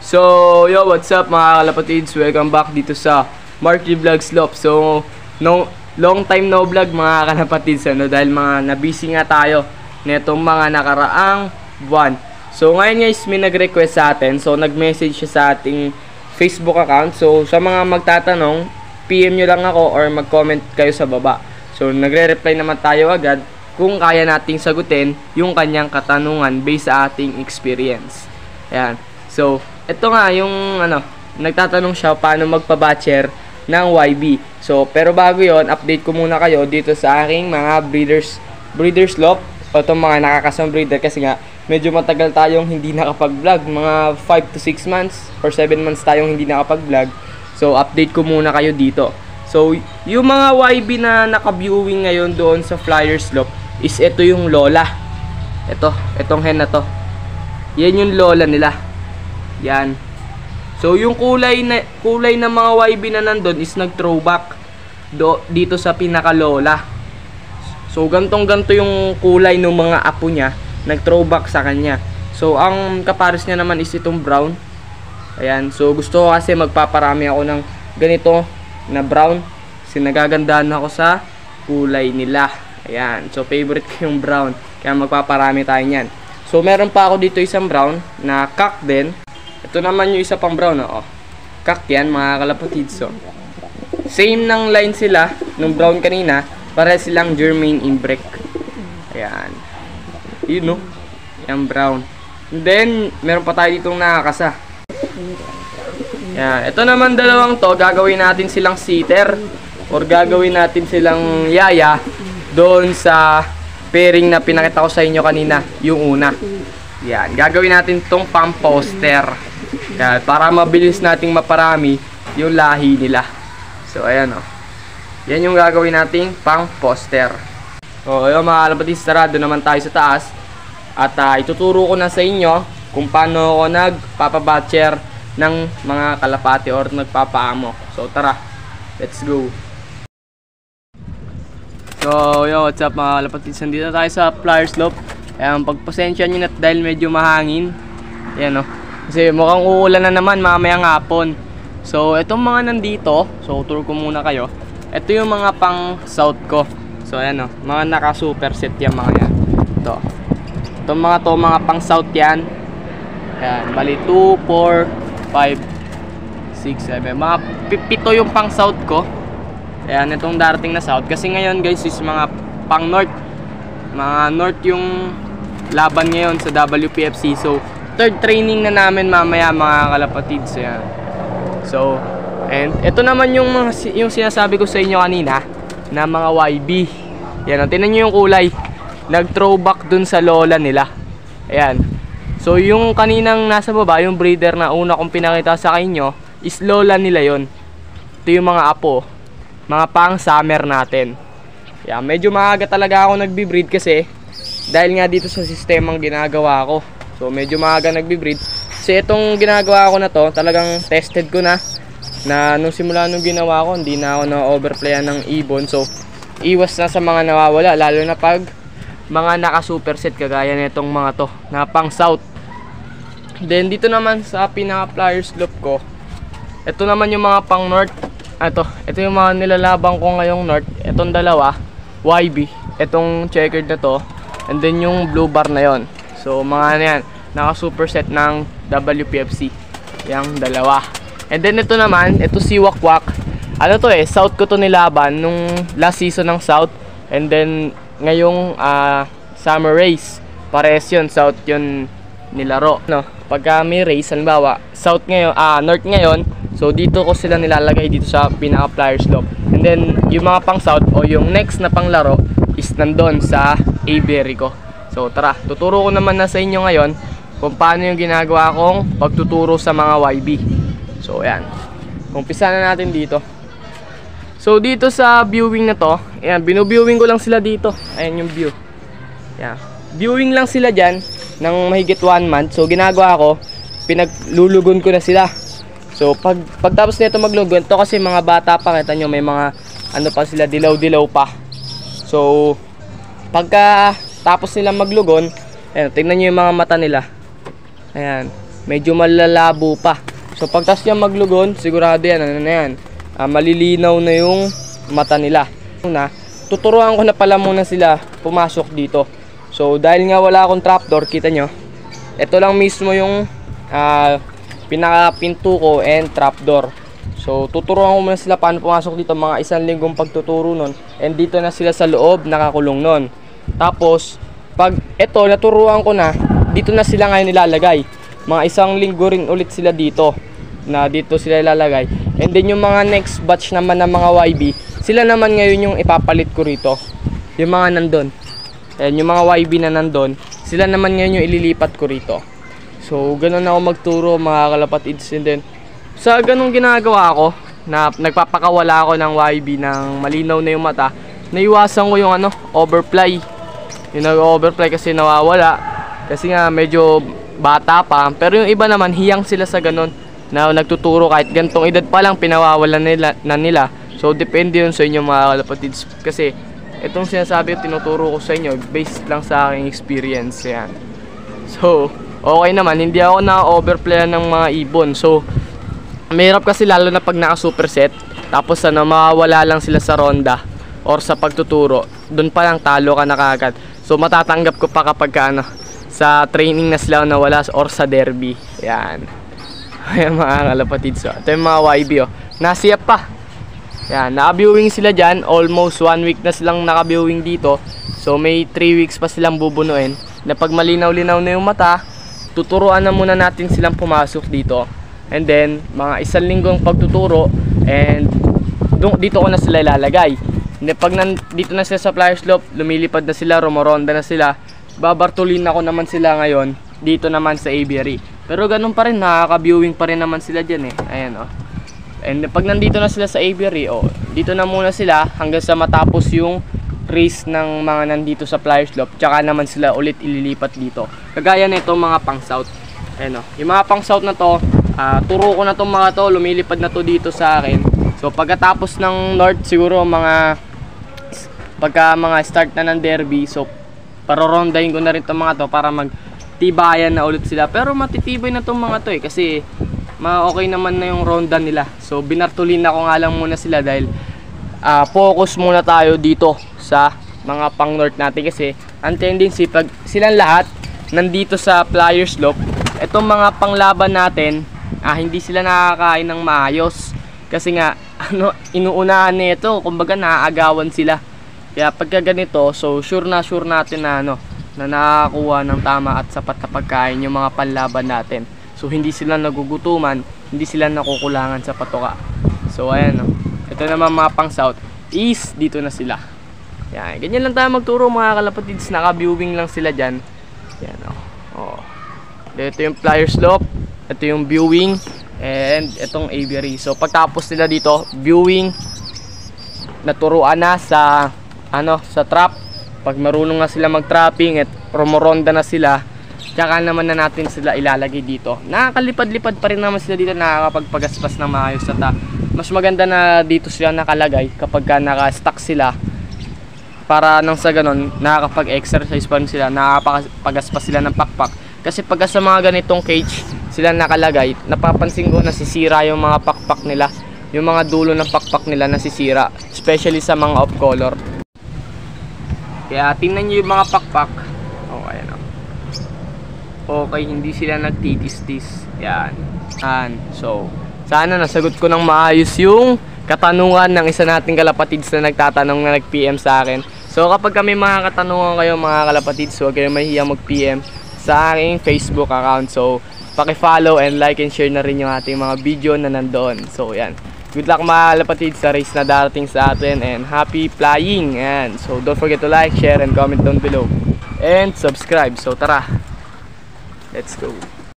So, yo, what's up mga kalapatids? Welcome back dito sa Marky Vlogs Lop. So, long time no vlog mga kalapatids, dahil mga nabusy nga tayo netong mga nakaraang buwan. So, ngayon guys, may nag-request sa atin. So, nag-message siya sa ating Facebook account. So, sa mga magtatanong, PM nyo lang ako or mag-comment kayo sa baba. So, nagre-reply naman tayo agad kung kaya nating sagutin yung kanyang katanungan based sa ating experience. Ayan. So, ito nga yung nagtatanong siya paano magpa-batcher ng YB. So, pero bago yon, update ko muna kayo dito sa aking mga breeders lop o itong mga nakakasang breeder kasi nga medyo matagal tayong hindi nakapag-vlog, mga 5 to 6 months or 7 months tayong hindi nakapag-vlog. So, update ko muna kayo dito. So, yung mga YB na naka-viewing ngayon doon sa Flyers Lop is ito yung Lola. Itong hen na to. Yan yung Lola nila. Yan. So, yung kulay na mga YB na nandun is nag-throwback dito sa pinaka-Lola. So, gantong-ganto yung kulay ng mga apo niya, nag-throwback sa kanya. So, ang kapares niya naman is itong brown. Ayan. So, gusto ko kasi magpaparami ako ng ganito na brown. Kasi nagagandahan ako sa kulay nila. Ayan. So, favorite ko yung brown. Kaya magpaparami tayo niyan. So, meron pa ako dito isang brown na cock din. Ito naman yung isa pang brown. Cock yan, mga kalapatids. So, same ng line sila nung brown kanina. Para silang Germain Imbrek. Ayan. Yun, no? Yan, brown. And then, meron pa tayo ditong nakakasa. Ayan. Ito naman dalawang to, gagawin natin silang sitter. Or gagawin natin silang yaya doon sa pairing na pinakita ko sa inyo kanina, yung una. Yan, gagawin natin tong pang poster. Yan, para mabilis nating maparami yung lahi nila. So, ayan yan yung gagawin nating pang poster. So, ayun mga kalapatids, tara, doon naman tayo sa taas. At ituturo ko na sa inyo kung paano ako nagpapabatcher ng mga kalapati or nagpapaamok. So, tara, let's go. So, yo, what's up mga kalapatids? Nandito tayo sa Flyers Lop. Ayan, pagpasensya nyo na dahil medyo mahangin. Ayan, kasi mukhang uulan na naman mamayang hapon. So, itong mga nandito, so, tour ko muna kayo. Ito yung mga pang south ko. So, ayan mga naka-super set yan mga yan. Itong mga pang south yan. Ayan, bali 2, 4, 5, 6, 7. Mga pito yung pang south ko. Ayan, itong darating na south. Kasi ngayon guys is mga pang north. Mga north yung laban ngayon sa WPFC. So, third training na namin mamaya mga kalapatids. Ayan. So, and ito naman yung sinasabi ko sa inyo kanina na mga YB. Yan, tingnan nyo yung kulay. Nag-throwback dun sa Lola nila. Ayan. So, yung kaninang nasa baba, yung breeder na una kong pinakita sa inyo is Lola nila yon. Ito yung mga apo. Mga pang summer natin. Yan, medyo maaga talaga ako nagbi-breed kasi dahil nga dito sa sistemang ginagawa ko. So, medyo maaga nagbi-breed. Kasi itong ginagawa ko na to, talagang tested ko na nung simula nung ginawa ko, hindi na ako na-overplayan ng ibon. So, iwas na sa mga nawawala, lalo na pag mga naka-superset kagaya nitong mga to, na pang south. Then, dito naman sa pinaka-Flyers Lop ko, ito naman yung mga pang north. Ito yung mga nilalabang ko ngayong north. Itong dalawa, YB. Itong checkered na to. And then yung blue bar na yon. So, mga yan, naka-superset ng WPFC. Yang dalawa. And then ito naman, ito si Wakwak. South ko to nilaban nung last season ng South. And then ngayong summer race, pares yun, South yun nilaro. Pagka may race, halimbawa, South ngayon, North ngayon, so dito ko sila nilalagay dito sa pinaka-Flyers Lop. And then yung mga pang South o yung next na panglaro is nandun sa Avery ko. So tara, tuturo ko naman na sa inyo ngayon kung paano yung ginagawa kong pagtuturo sa mga YB. So, ayan. Umpisa na natin dito. So, dito sa viewing na to, ayan, binu-viewing ko lang sila dito. Ayan yung view. Ayan. Viewing lang sila dyan ng mahigit 1 month. So, ginagawa ko, pinaglulugon ko na sila. So, pagtapos nito maglugon, to kasi mga bata pa, kita nyo, may mga, pa sila, dilaw-dilaw pa. So, pagka tapos nila maglugon, ayan, tingnan nyo yung mga mata nila. Ayan. medyo malalabo pa. So pagtas niya maglugon, sigurado yan, ano na yan, malilinaw na yung mata nila. Tuturuan ko na pala muna sila pumasok dito. So dahil nga wala akong trapdoor, kita nyo, ito lang mismo yung pinakapinto ko and trapdoor. So tuturuan ko muna sila paano pumasok dito, mga 1 linggong pagtuturo nun. And dito na sila sa loob, nakakulong nun. Tapos pag ito naturuan ko na, dito na sila ngayon nilalagay. Mga 1 linggo rin ulit sila dito, na dito sila ilalagay. And then yung mga next batch naman ng mga YB, sila naman ngayon yung ipapalit ko rito. Yung mga nandun, and yung mga YB na nandun, sila naman ngayon yung ililipat ko rito. So ganun ako magturo mga kalapatids. And then sa ganung ginagawa ko, na nagpapakawala ako ng YB ng malinaw na yung mata, naiwasan ko yung overfly. Yung nag-overfly kasi nawawala, kasi nga medyo bata pa. Pero yung iba naman hiyang sila sa ganun, na nagtuturo kahit gantong edad pa lang pinawawalan nila. So depende yun sa inyo mga kalapatids, kasi itong sinasabi ko, tinuturo ko sa inyo based lang sa aking experience yan. So okay naman, hindi ako na-overplay ng mga ibon. So mahirap kasi lalo na pag naka-superset, tapos mawawala lang sila sa ronda or sa pagtuturo, doon pa lang talo ka na kagad. So matatanggap ko pa kapag sa training na sila nawala or sa derby. Yan. Ayan mga kalapatids. So ito yung mga YB nasiyap pa. Yan, naka-viewing sila dyan. Almost 1 week na silang naka-viewing dito. So may 3 weeks pa silang bubunuin, na pag malinaw-linaw na yung mata, tuturuan na muna natin silang pumasok dito. And then mga 1 linggong pagtuturo, and dito ko na sila ilalagay. And pag dito na sila sa flyer slope, lumilipad na sila, rumoronda na sila, babartulin ako naman sila ngayon dito naman sa aviary. Pero ganun pa rin, nakaka-viewing pa rin naman sila dyan Ayan And pag nandito na sila sa aviary, dito na muna sila hanggang sa matapos yung race ng mga nandito sa flyer slope. Tsaka naman sila ulit ililipat dito. Kagaya na itong mga pang south. Ayan yung mga pang south na to, turo ko na itong mga to, lumilipad na to dito sa akin. So pagkatapos ng north, siguro pagka mga start na ng derby, so parorondahin ko na rin itong mga to para magtibayan na ulit sila. Pero matitibay na itong mga to kasi okay naman na yung ronda nila. So binartulin na ko nga lang muna sila dahil focus muna tayo dito sa mga pang north natin, kasi ang tendency pag silang lahat nandito sa flyer slope, itong mga panglaban natin hindi sila nakakain ng maayos, kasi nga inuunahan nito, kumbaga naaagawan sila. Kaya pagka ganito, so sure natin na na nakakuha ng tama at sapat na pagkain yung mga panlaban natin. So hindi sila nagugutuman, hindi sila nakukulangan sa patoka. So ayan ito naman mga pang south is dito na sila. Yan, ganyan lang tayo magturo mga kalapatids, naka-viewing lang sila dyan. Yan ito yung flyer slope, ito yung viewing, and itong aviary. So pagtapos nila dito, viewing, naturuan na sa sa trap. Pag marunong na sila mag-trapping at rumoronda na sila, tsaka naman na natin sila ilalagay dito. Nakakalipad-lipad pa rin naman sila dito, nakakapagpagaspas ng maayos at mas maganda na dito sila nakalagay kapag naka-stack sila, para nang sa ganon nakakapag-exercise pa rin sila, nakakapagaspas sila ng pakpak. Kasi pagka sa mga ganitong cage sila nakalagay, napapansin ko nasisira yung mga pakpak nila, yung mga dulo ng pakpak nila nasisira, especially sa mga off color. Kaya tingnan nyo yung mga pakpak. Ayan okay, hindi sila nagtitis-tis. Yan. So sana nasagot ko ng maayos yung katanungan ng isa nating kalapatids na nagtatanong, na nag-PM sa akin. So kapag kami mga katanungan kayo mga kalapatids, huwag kayo mahihiyang mag-PM sa aking Facebook account. So paki-follow and like and share na rin yung ating mga video na nandoon. So yan, good luck mga kalapatids sa race na darating sa atin, and happy flying. And so don't forget to like, share and comment down below, and subscribe. So tara, let's go.